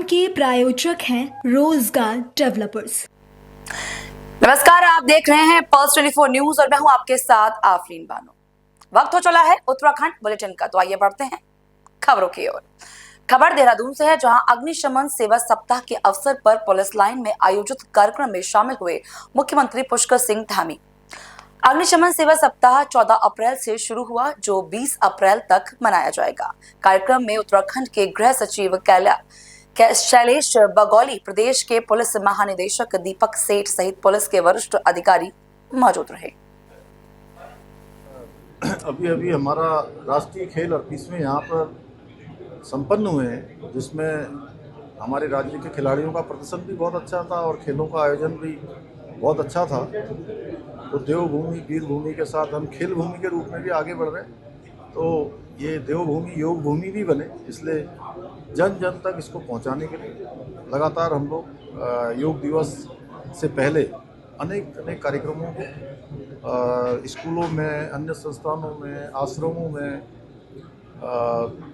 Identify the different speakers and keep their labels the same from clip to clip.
Speaker 1: के प्रायोजक हैं रोजगार डेवलपर्स।
Speaker 2: नमस्कार, आप देख रहे हैं पल्स 24 न्यूज और मैं हूं आपके साथ आफरीन बानो। वक्त हो चला है उत्तराखंड बुलेटिन का, तो आइए बढ़ते हैं खबरों की ओर। खबर देहरादून से है, जहां अग्निशमन सेवा सप्ताह के अवसर पर पुलिस लाइन में आयोजित कार्यक्रम में शामिल हुए मुख्यमंत्री पुष्कर सिंह धामी। अग्निशमन सेवा सप्ताह 14 अप्रैल से शुरू हुआ, जो 20 अप्रैल तक मनाया जाएगा। कार्यक्रम में उत्तराखंड के गृह सचिव शैलेश बगौली, प्रदेश के पुलिस महानिदेशक दीपक सेठ सहित पुलिस के वरिष्ठ अधिकारी मौजूद रहे।
Speaker 3: अभी हमारा राष्ट्रीय खेल 38वें यहाँ पर संपन्न हुए हैं, जिसमें हमारे राज्य के खिलाड़ियों का प्रदर्शन भी बहुत अच्छा था और खेलों का आयोजन भी बहुत अच्छा था। तो देवभूमि वीरभूमि के साथ हम खेल भूमि के रूप में भी आगे बढ़ रहे हैं। तो ये देवभूमि योग भूमि भी बने, इसलिए जन जन तक इसको पहुंचाने के लिए लगातार हम लोग योग दिवस से पहले अनेक कार्यक्रमों को स्कूलों में, अन्य संस्थानों में, आश्रमों में,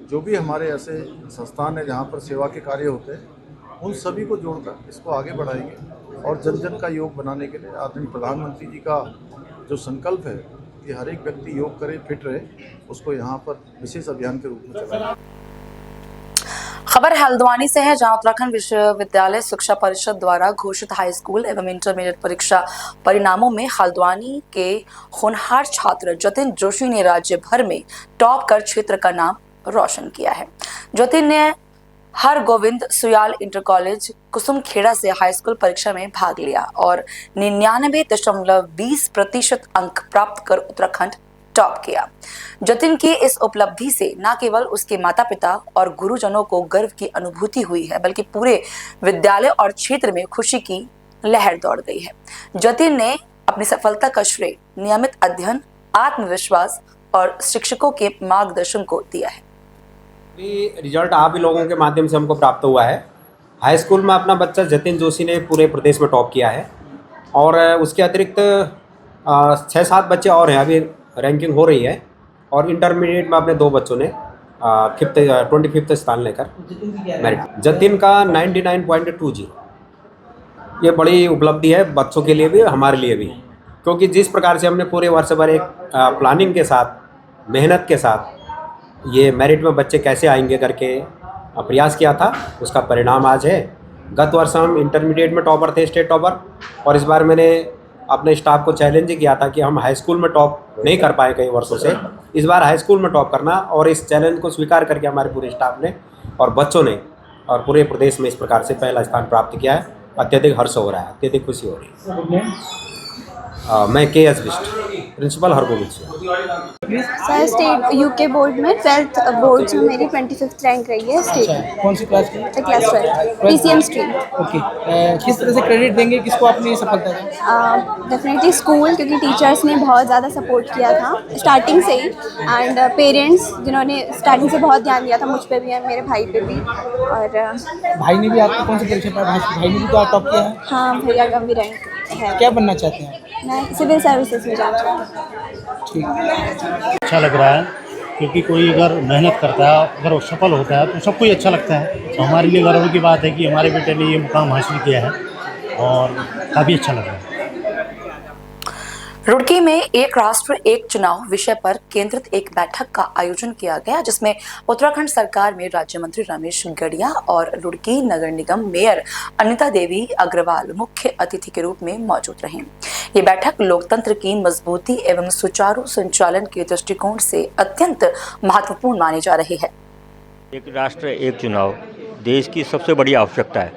Speaker 3: जो भी हमारे ऐसे संस्थान हैं जहाँ पर सेवा के कार्य होते हैं, उन सभी को जोड़कर इसको आगे बढ़ाएंगे। और जन जन का योग बनाने के लिए आदरणीय प्रधानमंत्री जी का जो संकल्प है कि हर एक व्यक्ति योग करे, फिट रहे, उसको यहाँ पर विशेष अभियान के रूप में चलाएंगे।
Speaker 2: खबर हल्द्वानी से है, जहां उत्तराखंड विश्वविद्यालय शिक्षा परिषद द्वारा घोषित हाई स्कूल एवं इंटरमीडिएट परीक्षा परिणामों में हल्द्वानी के होनहार छात्र जतिन जोशी ने राज्य भर में टॉप कर क्षेत्र का नाम रोशन किया है। जतिन ने हर गोविंद सुयाल इंटर कॉलेज कुसुमखेड़ा से हाई स्कूल परीक्षा में भाग लिया और 99.20% अंक प्राप्त कर उत्तराखंड टॉप किया। जतिन की इस उपलब्धि से न केवल उसके माता पिता और गुरुजनों को गर्व की अनुभूति हुई है, बल्कि पूरे विद्यालय और क्षेत्र में खुशी की लहर दौड़ गई है। जतिन ने अपनी सफलता का श्रेय नियमित अध्ययन, आत्मविश्वास और शिक्षकों के मार्गदर्शन को दिया है।
Speaker 4: रिजल्ट आप ही लोगों के माध्यम से हमको प्राप्त हुआ है। हाई स्कूल में अपना बच्चा जतिन जोशी ने पूरे प्रदेश में टॉप किया है और उसके अतिरिक्त 6-7 बच्चे और हैं, अभी रैंकिंग हो रही है। और इंटरमीडिएट में अपने 2 बच्चों ने 25th स्थान लेकर मेरिट। जतिन का 99.20। ये बड़ी उपलब्धि है बच्चों के लिए भी, हमारे लिए भी, क्योंकि जिस प्रकार से हमने पूरे वर्ष भर एक प्लानिंग के साथ, मेहनत के साथ ये मेरिट में बच्चे कैसे आएंगे करके प्रयास किया था, उसका परिणाम आज है। गत वर्ष हम इंटरमीडिएट में टॉपर थे, स्टेट टॉपर, और इस बार मैंने अपने स्टाफ को चैलेंज किया था कि हम हाई स्कूल में टॉप नहीं कर पाए कई वर्षों से, इस बार हाई स्कूल में टॉप करना, और इस चैलेंज को स्वीकार करके हमारे पूरे स्टाफ ने और बच्चों ने और पूरे प्रदेश में इस प्रकार से पहला स्थान प्राप्त किया है। अत्यधिक हर्ष हो रहा है, अत्यधिक खुशी हो रही है। मैं KS Bist, principal Hargovind
Speaker 5: sir, state UK board में 12th बोर्ड में मेरी 25th रैंक रही है स्टेट।
Speaker 6: अच्छा, कौन सी क्लास की?
Speaker 5: Class 12 PCM stream.
Speaker 6: ओके, किस तरह से क्रेडिट देंगे किसको अपनी सफलता का?
Speaker 5: डेफिनेटली स्कूल, क्योंकि टीचर्स ने बहुत ज़्यादा सपोर्ट किया था स्टार्टिंग से ही, एंड पेरेंट्स जिन्होंने स्टार्टिंग से बहुत ध्यान दिया था मुझ पे भी और मेरे भाई पे भी। और
Speaker 6: भाई ने भी आपको कौन सी परीक्षा में? भाई ने भी तो टॉप किया है।
Speaker 5: हाँ, भैया का भी रैंक है।
Speaker 6: क्या बनना चाहते हैं?
Speaker 5: मैं सिविल सर्विसेज में जाना चाहती हूँ।
Speaker 6: ठीक,
Speaker 7: अच्छा लग रहा है, क्योंकि कोई अगर मेहनत करता है, अगर वो सफल होता है तो सबको ही अच्छा लगता है। तो हमारे लिए गर्व की बात है कि हमारे बेटे ने ये मुकाम हासिल किया है और काफ़ी अच्छा लग रहा है।
Speaker 2: रुड़की में एक राष्ट्र एक चुनाव विषय पर केंद्रित एक बैठक का आयोजन किया गया, जिसमें उत्तराखंड सरकार में राज्य मंत्री रमेश गढ़िया और रुड़की नगर निगम मेयर अनिता देवी अग्रवाल मुख्य अतिथि के रूप में मौजूद रहे। ये बैठक लोकतंत्र की मजबूती एवं सुचारू संचालन के दृष्टिकोण से अत्यंत महत्वपूर्ण मानी जा रही है।
Speaker 8: एक राष्ट्र एक चुनाव देश की सबसे बड़ी आवश्यकता है,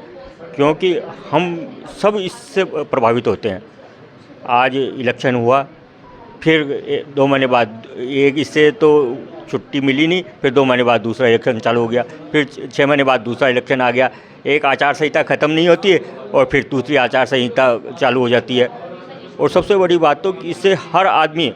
Speaker 8: क्योंकि हम सब इससे प्रभावित होते हैं। आज इलेक्शन हुआ, फिर 2 महीने बाद एक इससे तो छुट्टी मिली नहीं, फिर 2 महीने बाद दूसरा इलेक्शन चालू हो गया, फिर 6 महीने बाद दूसरा इलेक्शन आ गया। एक आचार संहिता ख़त्म नहीं होती है और फिर दूसरी आचार संहिता चालू हो जाती है। और सबसे बड़ी बात तो इससे हर आदमी,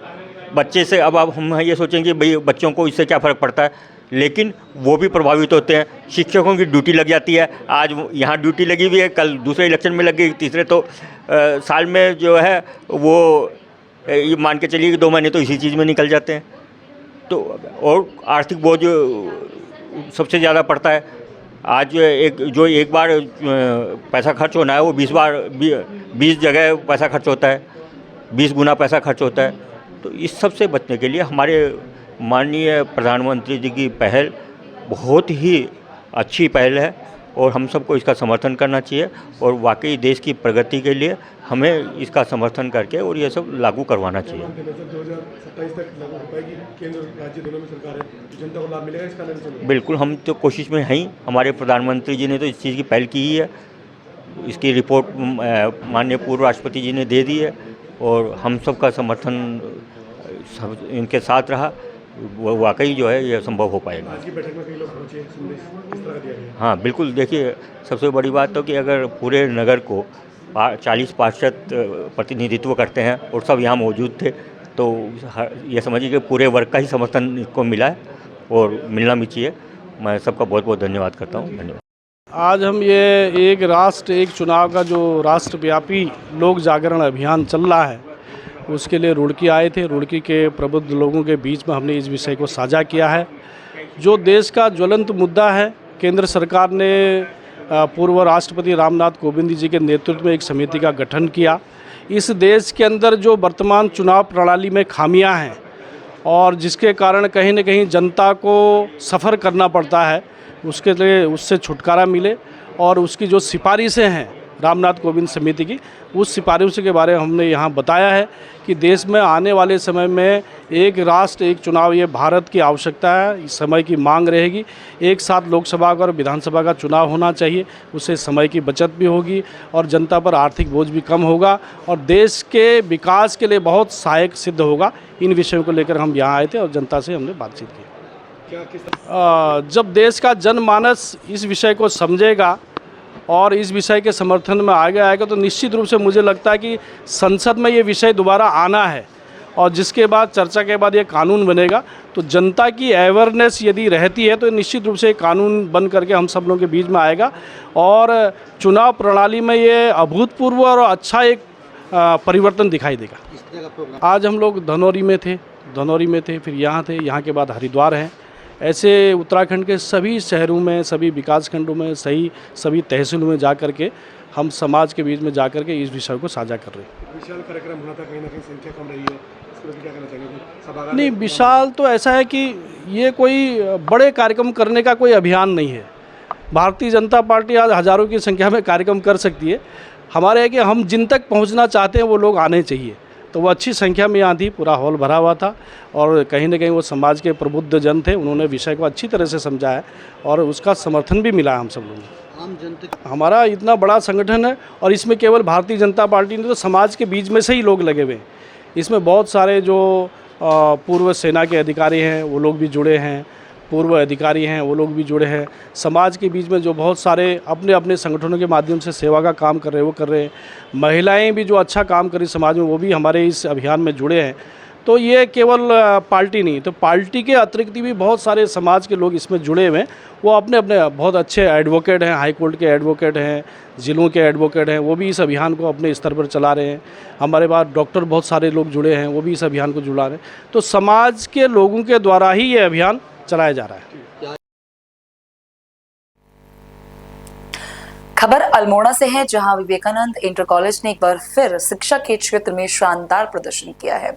Speaker 8: बच्चे से, अब हम ये सोचेंगे भाई बच्चों को इससे क्या फ़र्क पड़ता है, लेकिन वो भी प्रभावित होते हैं। शिक्षकों की ड्यूटी लग जाती है, आज यहाँ ड्यूटी लगी हुई है, कल दूसरे इलेक्शन में लग गई, तीसरे, तो साल में जो है वो ये मान के चलिए कि 2 महीने तो इसी चीज़ में निकल जाते हैं। तो और आर्थिक बोझ सबसे ज़्यादा पड़ता है। आज एक बार पैसा खर्च होना है वो 20 जगह पैसा खर्च होता है, 20 गुना पैसा खर्च होता है। तो इस सब से बचने के लिए हमारे माननीय प्रधानमंत्री जी की पहल बहुत ही अच्छी पहल है और हम सबको इसका समर्थन करना चाहिए और वाकई देश की प्रगति के लिए हमें इसका समर्थन करके और ये सब लागू करवाना चाहिए।
Speaker 9: 2027 तक लागू हो पाएगी, केंद्र राज्य दोनों में सरकार है, जनता को लाभ मिलेगा इसका? नहीं,
Speaker 8: बिल्कुल, हम तो कोशिश में हैं ही। हमारे प्रधानमंत्री जी ने तो इस चीज़ की पहल की ही है। इसकी रिपोर्ट माननीय पूर्व राष्ट्रपति जी ने दे दी है और हम सबका समर्थन इनके साथ रहा, वो वाकई जो है ये संभव हो पाएगा।
Speaker 9: आज की बैठक में कई लोग पहुंचे, संदेश किस तरह का दिया गया?
Speaker 8: हाँ बिल्कुल, देखिए सबसे बड़ी बात तो कि अगर पूरे नगर को 40% प्रतिनिधित्व करते हैं और सब यहाँ मौजूद थे तो ये समझिए कि पूरे वर्ग का ही समर्थन इसको मिला है और मिलना भी चाहिए। मैं सबका बहुत बहुत धन्यवाद करता हूँ। धन्यवाद।
Speaker 10: आज हम ये एक राष्ट्र एक चुनाव का जो राष्ट्रव्यापी लोक जागरण अभियान चल रहा है उसके लिए रुड़की आए थे। रुड़की के प्रबुद्ध लोगों के बीच में हमने इस विषय को साझा किया है। जो देश का ज्वलंत मुद्दा है, केंद्र सरकार ने पूर्व राष्ट्रपति रामनाथ कोविंद जी के नेतृत्व में एक समिति का गठन किया। इस देश के अंदर जो वर्तमान चुनाव प्रणाली में खामियां हैं और जिसके कारण कहीं न कहीं जनता को सफ़र करना पड़ता है, उसके लिए उससे छुटकारा मिले और उसकी जो सिफारिशें हैं रामनाथ कोविंद समिति की, उस सिफारिशों के बारे में हमने यहाँ बताया है कि देश में आने वाले समय में एक राष्ट्र एक चुनाव ये भारत की आवश्यकता है, इस समय की मांग रहेगी। एक साथ लोकसभा और विधानसभा का चुनाव होना चाहिए, उससे समय की बचत भी होगी और जनता पर आर्थिक बोझ भी कम होगा और देश के विकास के लिए बहुत सहायक सिद्ध होगा। इन विषयों को लेकर हम यहाँ आए थे और जनता से हमने बातचीत की। जब देश का जनमानस इस विषय को समझेगा और इस विषय के समर्थन में आगे आएगा तो निश्चित रूप से मुझे लगता है कि संसद में ये विषय दोबारा आना है और जिसके बाद चर्चा के बाद ये कानून बनेगा। तो जनता की अवेयरनेस यदि रहती है तो निश्चित रूप से एक कानून बन करके हम सब लोगों के बीच में आएगा और चुनाव प्रणाली में ये अभूतपूर्व और अच्छा एक परिवर्तन दिखाई देगा। आज हम लोग धनौरी में थे, फिर यहाँ थे, यहाँ के बाद हरिद्वार हैं। ऐसे उत्तराखंड के सभी शहरों में, सभी विकासखंडों में, सभी तहसीलों में जा कर के हम समाज के बीच में जा कर के इस विषय को साझा कर रहे हैं।
Speaker 9: विशाल कार्यक्रम होना था, कहीं ना कहीं संख्या कम रही है, इस पर क्या कहना चाहेंगे?
Speaker 10: नहीं, विशाल तो ऐसा है कि ये कोई बड़े कार्यक्रम करने का कोई अभियान नहीं है। भारतीय जनता पार्टी आज हज़ारों की संख्या में कार्यक्रम कर सकती है। हमारे है कि हम जिन तक पहुँचना चाहते हैं वो लोग आने चाहिए। तो वो अच्छी संख्या में यहाँ थी, पूरा हॉल भरा हुआ था और कहीं ना कहीं वो समाज के प्रबुद्ध जन थे, उन्होंने विषय को अच्छी तरह से समझा है और उसका समर्थन भी मिला है हम सब लोगों को।
Speaker 6: आम जनता
Speaker 10: हमारा इतना बड़ा संगठन है और इसमें केवल भारतीय जनता पार्टी नहीं तो समाज के बीच में से ही लोग लगे हुए हैं। इसमें बहुत सारे जो पूर्व सेना के अधिकारी हैं वो लोग भी जुड़े हैं, पूर्व अधिकारी हैं वो लोग भी जुड़े हैं। समाज के बीच में जो बहुत सारे अपने अपने संगठनों के माध्यम से सेवा का काम कर रहे हैं वो कर रहे हैं। महिलाएं भी जो अच्छा काम कर रही समाज में वो भी हमारे इस अभियान में जुड़े हैं। तो ये केवल पार्टी नहीं, तो पार्टी के अतिरिक्त भी बहुत सारे समाज के लोग इसमें जुड़े हुए हैं। वो अपने अपने बहुत अच्छे एडवोकेट हैं, हाई कोर्ट के एडवोकेट हैं, ज़िलों के एडवोकेट हैं, वो भी इस अभियान को अपने स्तर पर चला रहे हैं। हमारे पास डॉक्टर बहुत सारे लोग जुड़े हैं, वो भी इस अभियान को जुड़ा रहे हैं। तो समाज के लोगों के द्वारा ही ये अभियान चलाया जा रहा है।
Speaker 2: खबर अल्मोड़ा से है, जहां विवेकानंद इंटर कॉलेज ने एक बार फिर शिक्षा के क्षेत्र में शानदार प्रदर्शन किया है।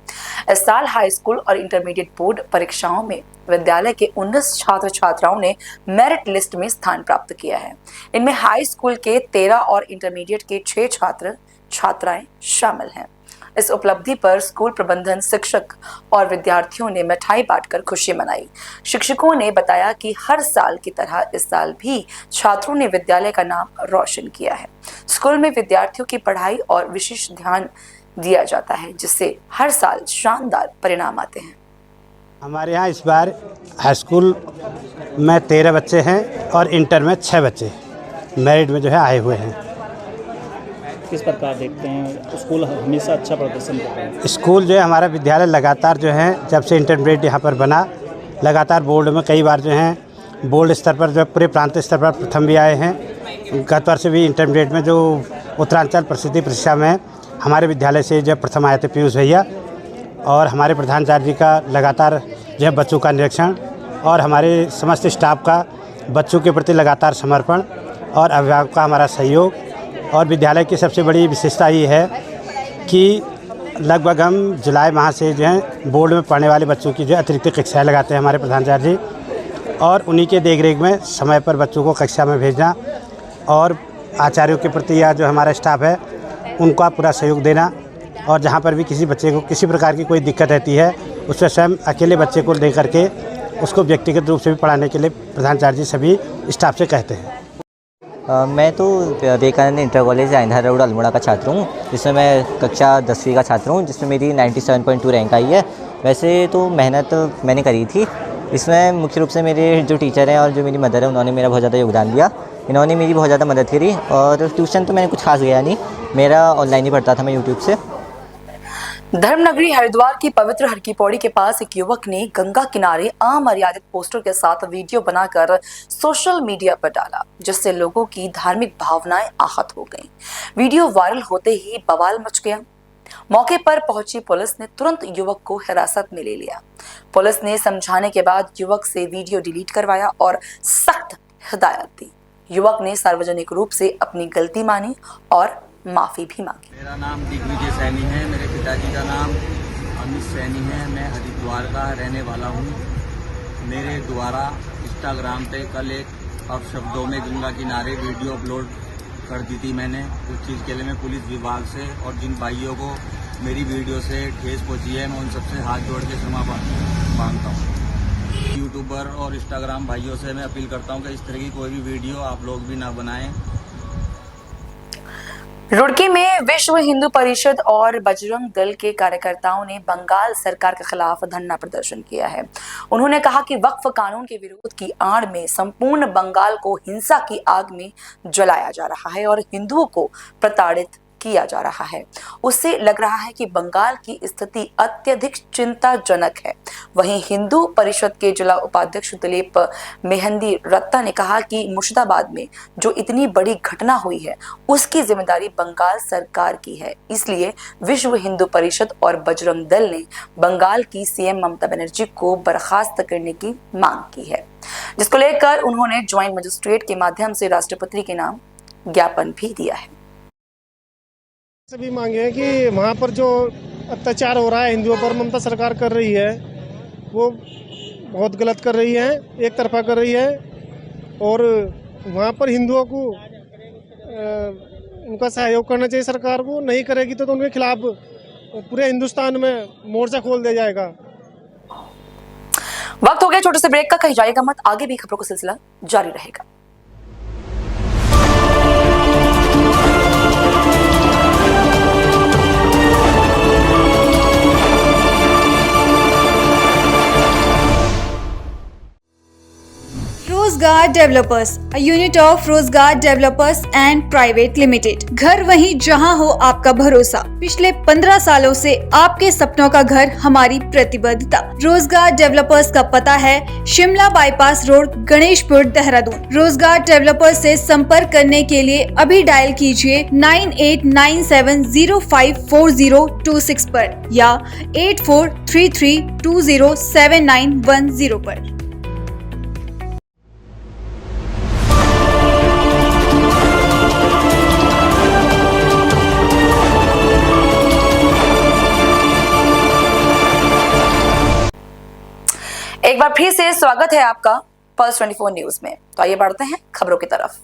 Speaker 2: इस साल हाई स्कूल और इंटरमीडिएट बोर्ड परीक्षाओं में विद्यालय के 19 छात्र छात्राओं ने मेरिट लिस्ट में स्थान प्राप्त किया है। इनमें हाई स्कूल के 13 और इंटरमीडिएट के 6 छात्र छात्राएं शामिल हैं। इस उपलब्धि पर स्कूल प्रबंधन, शिक्षक और विद्यार्थियों ने मिठाई बांटकर खुशी मनाई। शिक्षकों ने बताया कि हर साल की तरह इस साल भी छात्रों ने विद्यालय का नाम रोशन किया है। स्कूल में विद्यार्थियों की पढ़ाई और विशेष ध्यान दिया जाता है, जिससे हर साल शानदार परिणाम आते हैं।
Speaker 11: हमारे यहाँ इस बार हाई स्कूल में 13 बच्चे हैं और इंटर में 6 बच्चे मेरिट में जो है आए हुए हैं।
Speaker 6: किस प्रकार देखते हैं? स्कूल हमेशा अच्छा प्रदर्शन करता है।
Speaker 11: स्कूल जो है हमारा विद्यालय लगातार जो है जब से इंटरमीडिएट यहाँ पर बना, लगातार बोर्ड में कई बार जो है बोर्ड स्तर पर जो पूरे प्रांत स्तर पर प्रथम भी आए हैं। गत वर्ष भी इंटरमीडिएट में जो उत्तरांचल प्रसिद्धि परीक्षा में हमारे विद्यालय से जो प्रथम आए थे पीयूष भैया, और हमारे प्रधानाचार्य जी का लगातार जो है बच्चों का निरीक्षण और हमारे समस्त स्टाफ का बच्चों के प्रति लगातार समर्पण और अभिभावक का हमारा सहयोग। और विद्यालय की सबसे बड़ी विशेषता ये है कि लगभग हम जुलाई माह से जो है बोर्ड में पढ़ने वाले बच्चों की जो अतिरिक्त कक्षाएँ लगाते हैं हमारे प्रधानाचार्य जी, और उन्हीं के देखरेख में समय पर बच्चों को कक्षा में भेजना और आचार्यों के प्रति या जो हमारा स्टाफ है उनका पूरा सहयोग देना। और जहाँ पर भी किसी बच्चे को किसी प्रकार की कोई दिक्कत रहती है उससे स्वयं अकेले बच्चे को ले करके उसको व्यक्तिगत रूप से भी पढ़ाने के लिए प्रधानाचार्य जी सभी स्टाफ से कहते हैं।
Speaker 12: मैं तो विवेकानंद इंटर कॉलेज आइंधा रोड अल्मोड़ा का छात्र हूँ, जिसमें मैं कक्षा 10वीं का छात्र हूँ, जिसमें मेरी 97.2 रैंक आई है। वैसे तो मेहनत मैंने करी थी, इसमें मुख्य रूप से मेरे जो टीचर हैं और जो मेरी मदर है उन्होंने मेरा बहुत ज़्यादा योगदान दिया। इन्होंने मेरी बहुत ज़्यादा मदद करी और ट्यूशन तो मैंने कुछ खास गया नहीं, मेरा ऑनलाइन ही पढ़ता था मैं यूट्यूब से।
Speaker 2: धर्मनगरी हरिद्वार की पवित्र हर की पौड़ी के पास एक युवक ने गंगा किनारे अमर्यादित पोस्टर के साथ वीडियो बनाकर सोशल मीडिया पर डाला, जिससे लोगों की धार्मिक भावनाएं आहत हो गईं। वीडियो वायरल होते ही बवाल मच गया। मौके पर पहुंची पुलिस ने तुरंत युवक को हिरासत में ले लिया। पुलिस ने समझाने के बाद युवक से वीडियो डिलीट करवाया और सख्त हिदायत दी। युवक ने सार्वजनिक रूप से अपनी गलती मानी और माफी भी मांगी।
Speaker 13: मेरा नाम दिग्विजय सैनी है, मेरे पिताजी का नाम अमित सैनी है। मैं हरिद्वार का रहने वाला हूँ। मेरे द्वारा इंस्टाग्राम पे कल एक अपशब्दों में गंगा किनारे वीडियो अपलोड कर दी थी मैंने। उस चीज़ के लिए मैं पुलिस विभाग से और जिन भाइयों को मेरी वीडियो से ठेस पहुँची है मैं उन सबसे हाथ जोड़ के क्षमा मांगता हूँ। यूट्यूबर और इंस्टाग्राम भाइयों से मैं अपील करता हूँ कि इस तरह की कोई भी वीडियो आप लोग भी ना बनाएं।
Speaker 2: रुड़की में विश्व हिंदू परिषद और बजरंग दल के कार्यकर्ताओं ने बंगाल सरकार के खिलाफ धरना प्रदर्शन किया है। उन्होंने कहा कि वक्फ कानून के विरोध की आड़ में संपूर्ण बंगाल को हिंसा की आग में जलाया जा रहा है और हिंदुओं को प्रताड़ित किया जा रहा है। उससे लग रहा है कि बंगाल की स्थिति अत्यधिक चिंताजनक है। वहीं हिंदू परिषद के जिला उपाध्यक्ष दिलीप मेहंदी रत्ता ने कहा कि मुर्शिदाबाद में जो इतनी बड़ी घटना हुई है उसकी जिम्मेदारी बंगाल सरकार की है। इसलिए विश्व हिंदू परिषद और बजरंग दल ने बंगाल की सीएम ममता बनर्जी को बर्खास्त करने की मांग की है, जिसको लेकर उन्होंने ज्वाइंट मजिस्ट्रेट के माध्यम से राष्ट्रपति के नाम ज्ञापन भी दिया है।
Speaker 14: सभी मांगे हैं कि वहाँ पर जो अत्याचार हो रहा है हिंदुओं पर ममता सरकार कर रही है वो बहुत गलत कर रही है, एक तरफा कर रही है। और वहाँ पर हिंदुओं को उनका सहयोग करना चाहिए सरकार को। नहीं करेगी तो उनके खिलाफ पूरे हिंदुस्तान में मोर्चा खोल दिया जाएगा।
Speaker 2: वक्त हो गया छोटे से ब्रेक का, कहीं जाएगा मत, आगे भी खबरों का सिलसिला जारी रहेगा।
Speaker 1: रोजगार डेवलपर्स, a unit of रोजगार डेवलपर्स एंड प्राइवेट लिमिटेड। घर वहीं जहां हो आपका भरोसा। पिछले 15 सालों से आपके सपनों का घर हमारी प्रतिबद्धता। रोजगार डेवलपर्स का पता है शिमला बाईपास रोड, गणेशपुर, देहरादून। रोजगार डेवलपर्स से संपर्क करने के लिए अभी डायल कीजिए 9897054026 पर या 8433207910 पर।
Speaker 2: एक बार फिर से स्वागत है आपका पल्स 24 न्यूज में। तो आइए बढ़ते हैं खबरों की तरफ।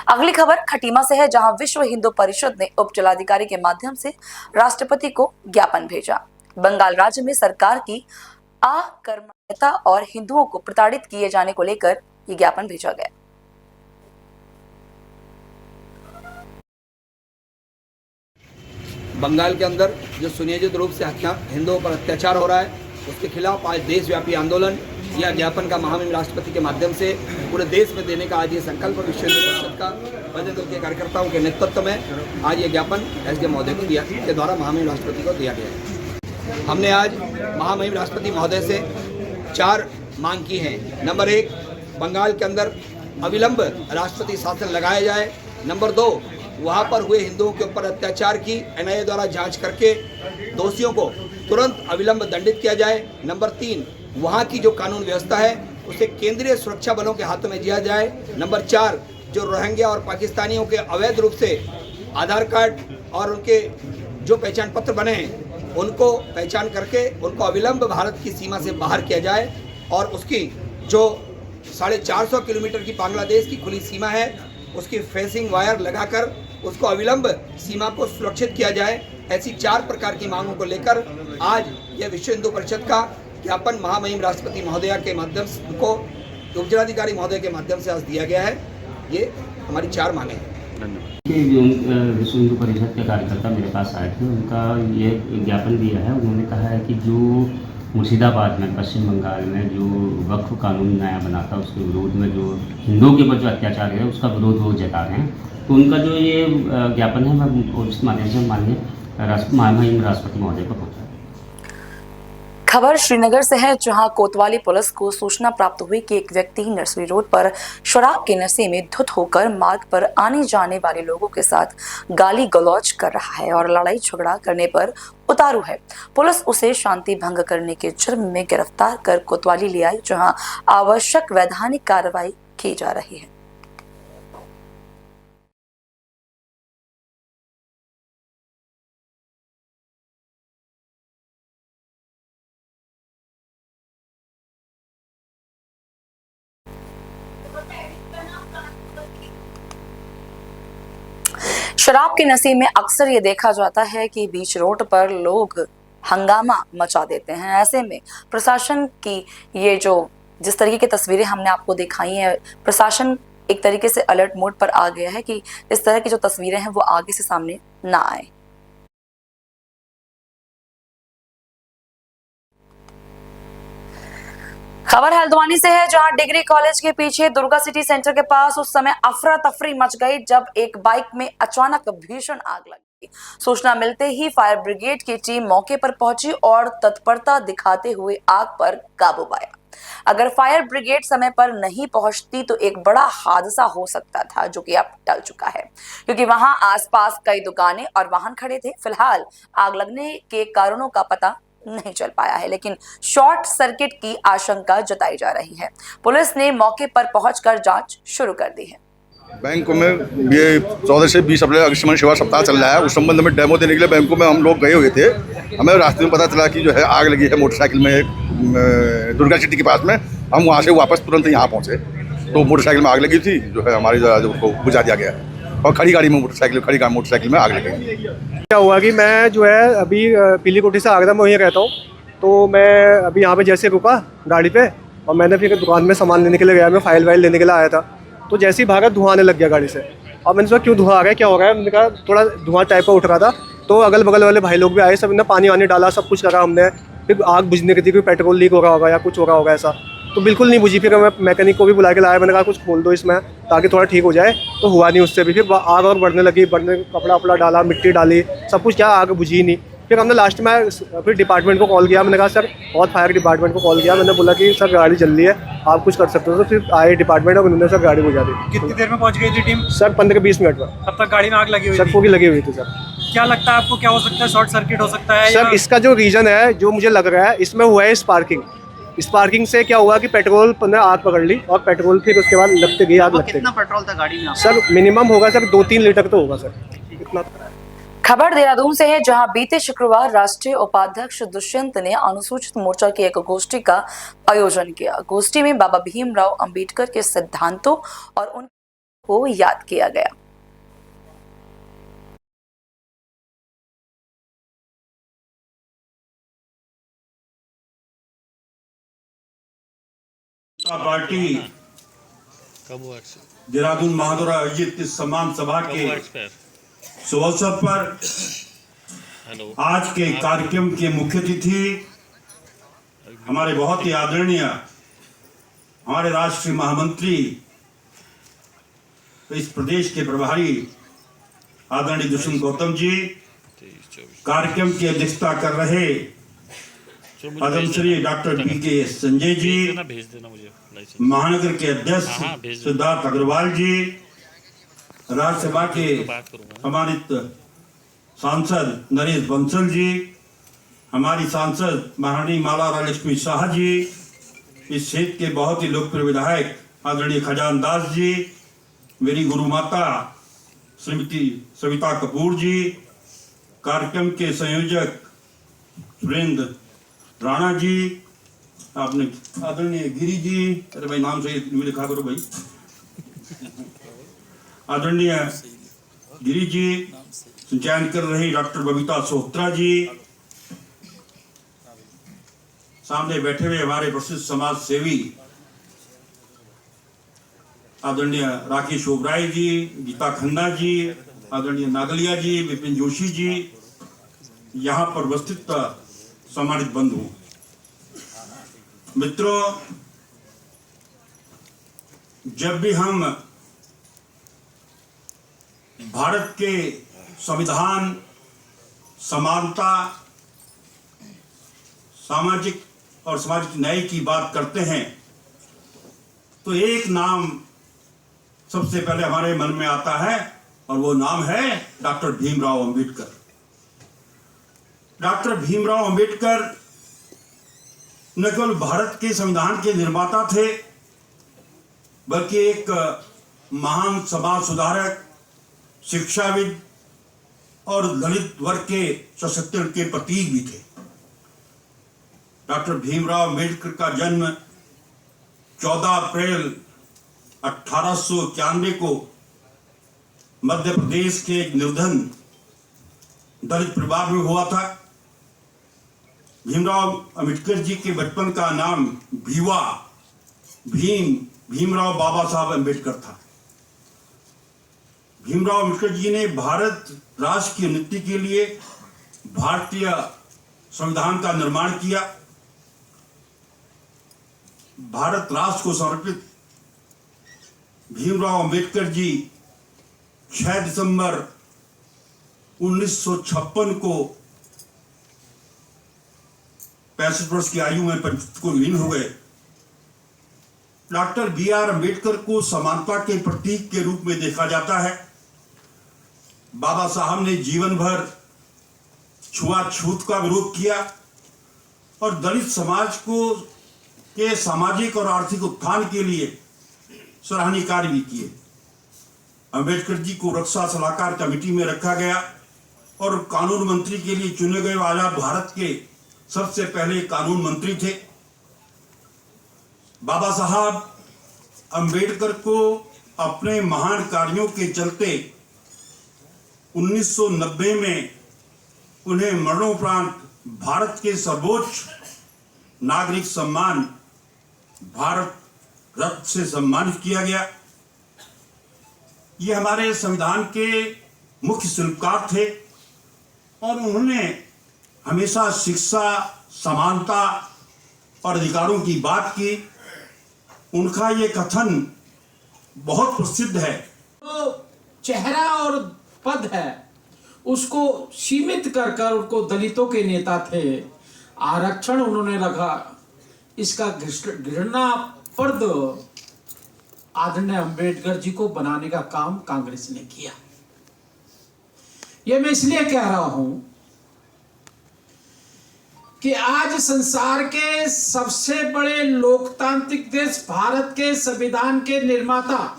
Speaker 2: अगली खबर खटीमा से है, जहां विश्व हिंदू परिषद ने उप जिलाधिकारी के माध्यम से राष्ट्रपति को ज्ञापन भेजा। बंगाल राज्य में सरकार की अकर्मण्यता और हिंदुओं को प्रताड़ित किए जाने को लेकर ये ज्ञापन भेजा गया।
Speaker 15: बंगाल के अंदर जो सुनियोजित रूप से हिंदुओं पर अत्याचार हो रहा है उसके खिलाफ आज देशव्यापी आंदोलन या ज्ञापन का महामहिम राष्ट्रपति के माध्यम से पूरे देश में देने का आज ये संकल्प विश्व हिंदू परिषद का बजरंग दल के कार्यकर्ताओं के नेतृत्व में आज ये ज्ञापन एसडी महोदय को दिया के द्वारा महामहिम राष्ट्रपति को दिया गया है। हमने आज महामहिम राष्ट्रपति महोदय से 4 मांग की हैं। नंबर 1, बंगाल के अंदर अविलंब राष्ट्रपति शासन लगाया जाए। नंबर 2, वहाँ पर हुए हिंदुओं के ऊपर अत्याचार की एनआईए द्वारा जांच करके दोषियों को तुरंत अविलंब दंडित किया जाए। नंबर 3, वहाँ की जो कानून व्यवस्था है उसे केंद्रीय सुरक्षा बलों के हाथों में दिया जाए। नंबर 4, जो रोहिंग्या और पाकिस्तानियों के अवैध रूप से आधार कार्ड और उनके जो पहचान पत्र बने हैं उनको पहचान करके उनको अविलंब भारत की सीमा से बाहर किया जाए और उसकी जो 450 किलोमीटर की बांग्लादेश की खुली सीमा है उसकी फेंसिंग वायर लगाकर उसको अविलंब सीमा को सुरक्षित किया जाए। ऐसी 4 प्रकार की मांगों को लेकर आज यह विश्व हिंदू परिषद का ज्ञापन महामहिम राष्ट्रपति महोदया के माध्यम से को उपजिलाधिकारी महोदय के माध्यम से आज दिया गया है। ये हमारी 4 मांगे हैं।
Speaker 16: विश्व हिंदू परिषद के कार्यकर्ता मेरे पास आए थे, उनका ये ज्ञापन दिया है। उन्होंने कहा है कि जो मुर्शिदाबाद में पश्चिम बंगाल में जो वक्फ कानून नया बना था उसके विरोध में जो हिंदुओं के ऊपर जो अत्याचार है उसका विरोध वो जता रहे हैं। तो उनका जो ये ज्ञापन है मैं उस माध्यम से माननीय महामहिम राष्ट्रपति महोदय को पहुँचा।
Speaker 2: खबर श्रीनगर से है, जहां कोतवाली पुलिस को सूचना प्राप्त हुई कि एक व्यक्ति नर्सरी रोड पर शराब के नशे में धुत होकर मार्ग पर आने जाने वाले लोगों के साथ गाली गलौज कर रहा है और लड़ाई झगड़ा करने पर उतारू है। पुलिस उसे शांति भंग करने के जुर्म में गिरफ्तार कर कोतवाली ले आई, जहां आवश्यक वैधानिक कार्रवाई की जा रही है। शराब के नशे में अक्सर ये देखा जाता है कि बीच रोड पर लोग हंगामा मचा देते हैं। ऐसे में प्रशासन की ये जो जिस तरीके की तस्वीरें हमने आपको दिखाई हैं, प्रशासन एक तरीके से अलर्ट मोड पर आ गया है कि इस तरह की जो तस्वीरें हैं वो आगे से सामने ना आए। खबर हल्द्वानी से है, जहां डिग्री कॉलेज के पीछे दुर्गा सिटी सेंटर के पास उस समय अफरा तफरी मच गई जब एक बाइक में अचानक भीषण आग लगी। सूचना मिलते ही फायर ब्रिगेड की टीम मौके पर पहुंची और तत्परता दिखाते हुए आग पर काबू पाया। अगर फायर ब्रिगेड समय पर नहीं पहुंचती तो एक बड़ा हादसा हो सकता था, जो कि अब टल चुका है क्योंकि वहां आसपास कई दुकानें और वाहन खड़े थे। फिलहाल आग लगने के कारणों का पता नहीं चल पाया है, लेकिन शॉर्ट सर्किट की आशंका जताई जा रही है। पुलिस ने मौके पर पहुंचकर जांच शुरू कर दी है।
Speaker 17: बैंकों में ये 14 से 20 अप्रैल आयुष्मान सेवा सप्ताह चल रहा है। उस संबंध में डेमो देने के लिए बैंकों में हम लोग गए हुए थे। हमें रास्ते में पता चला कि जो है आग लगी है मोटरसाइकिल में एक दुर्गा सिटी के पास में। हम वहाँ से वापस तुरंत यहाँ पहुँचे तो मोटरसाइकिल में आग लगी थी, जो है हमारी उसको बुझा दिया गया और खड़ी गाड़ी में मोटरसाइकिल में आग लगी।
Speaker 14: क्या हुआ कि मैं जो है अभी पीली कोठी से आगरा में वहीं रहता हूँ, तो मैं अभी यहाँ पे जैसे रुका गाड़ी पे और मैंने फिर दुकान में सामान लेने के लिए गया, मैं फाइल वाइल लेने के लिए आया था। तो जैसे ही भागा धुआं आने लग गया गाड़ी से और मैंने सोचा क्यों धुआं आ रहा है, क्या हो रहा है। मैंने कहा थोड़ा धुआं टाइप का उठ रहा था, तो अगल बगल वाले भाई लोग भी आए, सब ने पानी वानी डाला, सब कुछ करा हमने। फिर आग बुझने की थी, कोई पेट्रोल लीक हो रहा होगा या कुछ हो रहा होगा ऐसा, तो बिल्कुल नहीं बुझी। फिर मैं मैकेनिक को भी बुला के लाया, मैंने कहा कुछ खोल दो इसमें ताकि थोड़ा ठीक हो जाए, तो हुआ नहीं उससे भी। फिर आग और बढ़ने लगी, कपड़ा वपड़ा डाला, मिट्टी डाली, सब कुछ, क्या आग बुझी नहीं। फिर हमने लास्ट में फिर डिपार्टमेंट को कॉल किया, मैंने कहा सर, और फायर डिपार्टमेंट को कॉल किया, मैंने बोला कि सर गाड़ी जल रही है, आप कुछ कर सकते हो। तो फिर आए डिपार्टमेंट और उन्होंने सर गाड़ी बुझा दी।
Speaker 6: कितनी देर में पहुंच गई थी टीम?
Speaker 14: सर 15-20 मिनट में।
Speaker 6: तब तक गाड़ी में आग लगी हुई
Speaker 14: सर पूरी लगी हुई थी। सर
Speaker 6: क्या लगता है आपको, क्या हो सकता है? शॉर्ट सर्किट हो सकता है?
Speaker 14: सर इसका जो रीज़न है, जो मुझे लग रहा है, इसमें हुआ है स्पार्किंग। स्पार्किंग से क्या हुआ कि पेट्रोल ने आग पकड़ ली और पेट्रोल फिर उसके बाद लगते गई आग लगते।
Speaker 6: कितना पेट्रोल था गाड़ी में?
Speaker 14: सर मिनिमम होगा सर 2-3 लीटर तो होगा सर, इतना।
Speaker 2: खबर देहरादून से है, जहां बीते शुक्रवार राष्ट्रीय उपाध्यक्ष दुष्यंत ने अनुसूचित मोर्चा की एक गोष्ठी का आयोजन किया। गोष्ठी में बाबा भीमराव अंबेडकर के सिद्धांतों और उनको याद किया गया।
Speaker 18: पार्टी देहरादून महाद्वारा आयोजित इस सम्मान सभा के शुभ अवसर पर आज के कार्यक्रम के मुख्य अतिथि हमारे बहुत ही आदरणीय हमारे राष्ट्रीय महामंत्री, इस प्रदेश के प्रभारी आदरणीय दुष्यंत गौतम जी, कार्यक्रम की अध्यक्षता कर रहे पद्मश्री डॉक्टर पी.के. संजय जी, महानगर के अध्यक्ष सिद्धार्थ अग्रवाल जी, राज्यसभा के सम्मानित सांसद नरेश बंसल जी, हमारी सांसद महारानी माला लक्ष्मी शाह जी, इस क्षेत्र के बहुत ही लोकप्रिय विधायक आदरणीय खजान दास जी, मेरी गुरु माता श्रीमती सविता कपूर जी, कार्यक्रम के संयोजक सुरेंद्र राणा जी, आपने आदरणीय गिरी जी, अरे भाई नाम सही लिखा करो भाई, आदरणीय गिरी जी, संचालन कर रही डॉक्टर बबीता सोहत्रा जी, सामने बैठे हुए हमारे प्रसिद्ध समाज सेवी आदरणीय राकेश ओबराय जी, गीता खन्ना जी, आदरणीय नागलिया जी, विपिन जोशी जी, यहाँ पर उपस्थित सम्मानित बंधु मित्रों, जब भी हम भारत के संविधान, समानता, सामाजिक और सामाजिक न्याय की बात करते हैं तो एक नाम सबसे पहले हमारे मन में आता है और वो नाम है डॉक्टर भीमराव अंबेडकर। डॉक्टर भीमराव अंबेडकर न केवल भारत के संविधान के निर्माता थे बल्कि एक महान समाज सुधारक, शिक्षाविद और दलित वर्ग के सशक्तिकरण के प्रतीक भी थे। डॉक्टर भीमराव अंबेडकर का जन्म 14 अप्रैल 1891 को मध्य प्रदेश के एक निर्धन दलित परिवार में हुआ था। भीमराव अंबेडकर जी के बचपन का नाम भीमराव बाबा साहब अंबेडकर था। भीमराव अंबेडकर जी ने भारत राष्ट्र की उन्नति के लिए भारतीय संविधान का निर्माण किया। भारत राष्ट्र को समर्पित भीमराव अंबेडकर जी 6 दिसंबर 1956 को 65 वर्ष की आयु में को लीन हो गए। Doctor B.R. अंबेडकर को समानता के प्रतीक के रूप में देखा जाता है। बाबा साहब ने जीवन भर छुआछूत का विरोध किया और दलित समाज को के सामाजिक और आर्थिक उत्थान के लिए सराहनीय कार्य भी किए। अंबेडकर जी को रक्षा सलाहकार कमेटी में रखा गया और कानून मंत्री के लिए चुने गए आजाद भारत के सबसे पहले कानून मंत्री थे। बाबा साहब अंबेडकर को अपने महान कार्यों के चलते 1990 में उन्हें मरणोपरांत भारत के सर्वोच्च नागरिक सम्मान भारत रत्न से सम्मानित किया गया। ये हमारे संविधान के मुख्य शिल्पकार थे और उन्होंने हमेशा शिक्षा, समानता और अधिकारों की बात की। उनका ये कथन बहुत प्रसिद्ध है।
Speaker 6: तो चेहरा और पद है उसको सीमित कर कर उनको दलितों के नेता थे, आरक्षण उन्होंने रखा। इसका घृणास्पद आदरणीय अंबेडकर जी को बनाने का काम कांग्रेस ने किया। यह मैं इसलिए कह रहा हूं कि आज संसार के सबसे बड़े लोकतांत्रिक देश भारत के संविधान के निर्माता,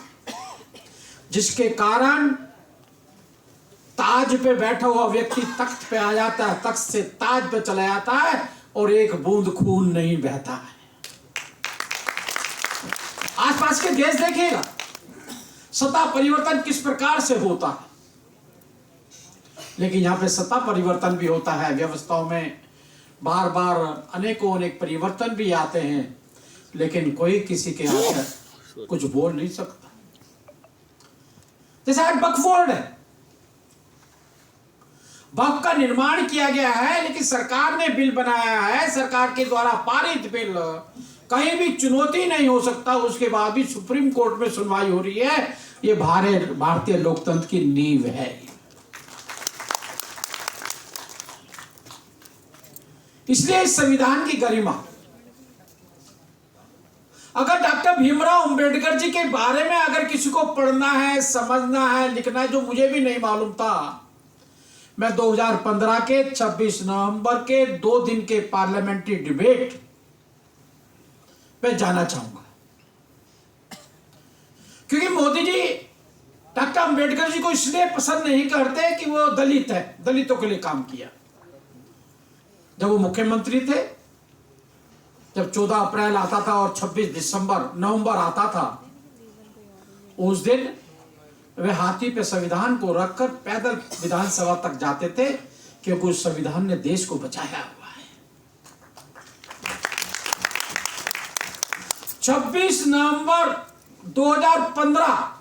Speaker 6: जिसके कारण ताज पे बैठा हुआ व्यक्ति तख्त पे आ जाता है, तख्त से ताज पे चला जाता है और एक बूंद खून नहीं बहता है। आसपास के देश देखिएगा सत्ता परिवर्तन किस प्रकार से होता है, लेकिन यहां पे सत्ता परिवर्तन भी होता है, व्यवस्थाओं में बार बार अनेक परिवर्तन भी आते हैं, लेकिन कोई किसी के आकर कुछ बोल नहीं सकता। जैसे आज वक्फ बोर्ड है, वक्फ का निर्माण किया गया है, लेकिन सरकार ने बिल बनाया है, सरकार के द्वारा पारित बिल कहीं भी चुनौती नहीं हो सकता, उसके बाद भी सुप्रीम कोर्ट में सुनवाई हो रही है। ये भारतीय लोकतंत्र की नींव है। इसलिए इस संविधान की गरिमा, अगर डॉक्टर भीमराव अंबेडकर जी के बारे में अगर किसी को पढ़ना है, समझना है, लिखना है, जो मुझे भी नहीं मालूम था, मैं 2015 के 26 नवंबर के 2 दिन के पार्लियामेंट्री डिबेट पे जाना चाहूंगा, क्योंकि मोदी जी डॉक्टर अंबेडकर जी को इसलिए पसंद नहीं करते कि वो दलित है, दलितों के लिए काम किया। जब वो मुख्यमंत्री थे, जब 14 अप्रैल आता था और 26 नवंबर आता था, उस दिन वे हाथी पे संविधान को रखकर पैदल विधानसभा तक जाते थे, क्योंकि उस संविधान ने देश को बचाया हुआ है। 26 नवंबर 2015,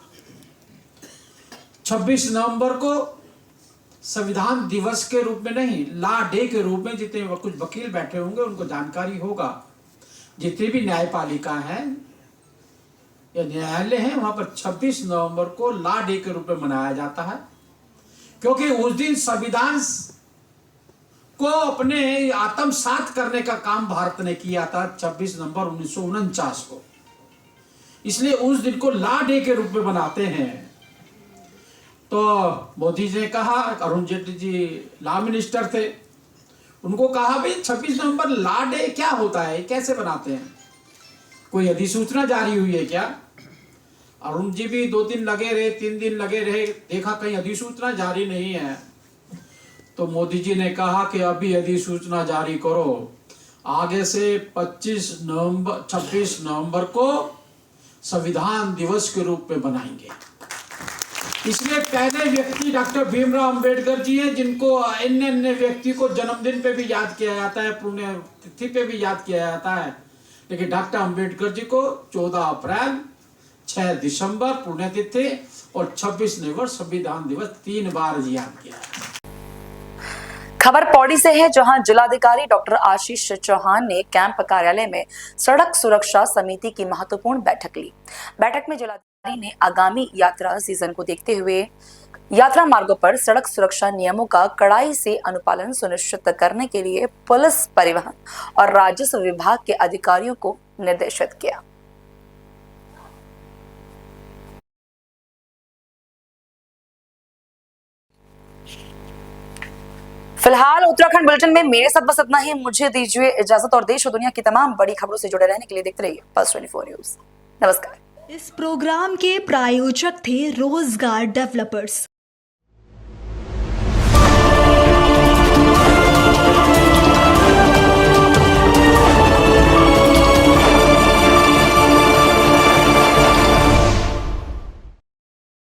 Speaker 6: 26 नवंबर को संविधान दिवस के रूप में नहीं, लॉ डे के रूप में, जितने कुछ वकील बैठे होंगे उनको जानकारी होगा, जितनी भी न्यायपालिका है या न्यायालय है, वहां पर 26 नवंबर को लॉ डे के रूप में मनाया जाता है, क्योंकि उस दिन संविधान को अपने आत्मसात करने का काम भारत ने किया था 26 नवंबर 1949 को, इसलिए उस दिन को लॉ डे के रूप में मनाते हैं। तो मोदी जी ने कहा, अरुण जेटली जी लॉ मिनिस्टर थे, उनको कहा भाई 26 नवंबर लॉ डे क्या होता है, कैसे बनाते हैं, कोई अधिसूचना जारी हुई है क्या? अरुण जी भी 2 दिन लगे रहे, 3 दिन लगे रहे, देखा कहीं अधिसूचना जारी नहीं है। तो मोदी जी ने कहा कि अभी अधिसूचना जारी करो, आगे से 26 नवंबर को संविधान दिवस के रूप में बनाएंगे। इसलिए पहले व्यक्ति डॉक्टर भीमराव अंबेडकर जी हैं, जिनको अन्य व्यक्ति को जन्मदिन पे भी याद किया जाता है, पुण्य तिथि पे भी याद किया जाता है, लेकिन डॉक्टर अंबेडकर जी को 14 अप्रैल, 6 दिसंबर पुण्यतिथि और 26 नवंबर संविधान दिवस 3 बार याद किया है।
Speaker 2: खबर पौड़ी से है, जहां जिलाधिकारी डॉक्टर आशीष चौहान ने कैंप कार्यालय में सड़क सुरक्षा समिति की महत्वपूर्ण बैठक ली। बैठक में जिलाधिकारी ने आगामी यात्रा सीजन को देखते हुए यात्रा मार्गों पर सड़क सुरक्षा नियमों का कड़ाई से अनुपालन सुनिश्चित करने के लिए पुलिस, परिवहन और राजस्व विभाग के अधिकारियों को निर्देशित किया। फिलहाल उत्तराखंड बुलेटिन में मेरे साथ बस इतना ही। मुझे दीजिए इजाजत और देश और दुनिया की तमाम बड़ी खबरों से जुड़े रहने के लिए देखते रहिए पल्स 24 न्यूज। नमस्कार।
Speaker 19: इस प्रोग्राम के प्रायोजक थे रोजगार डेवलपर्स।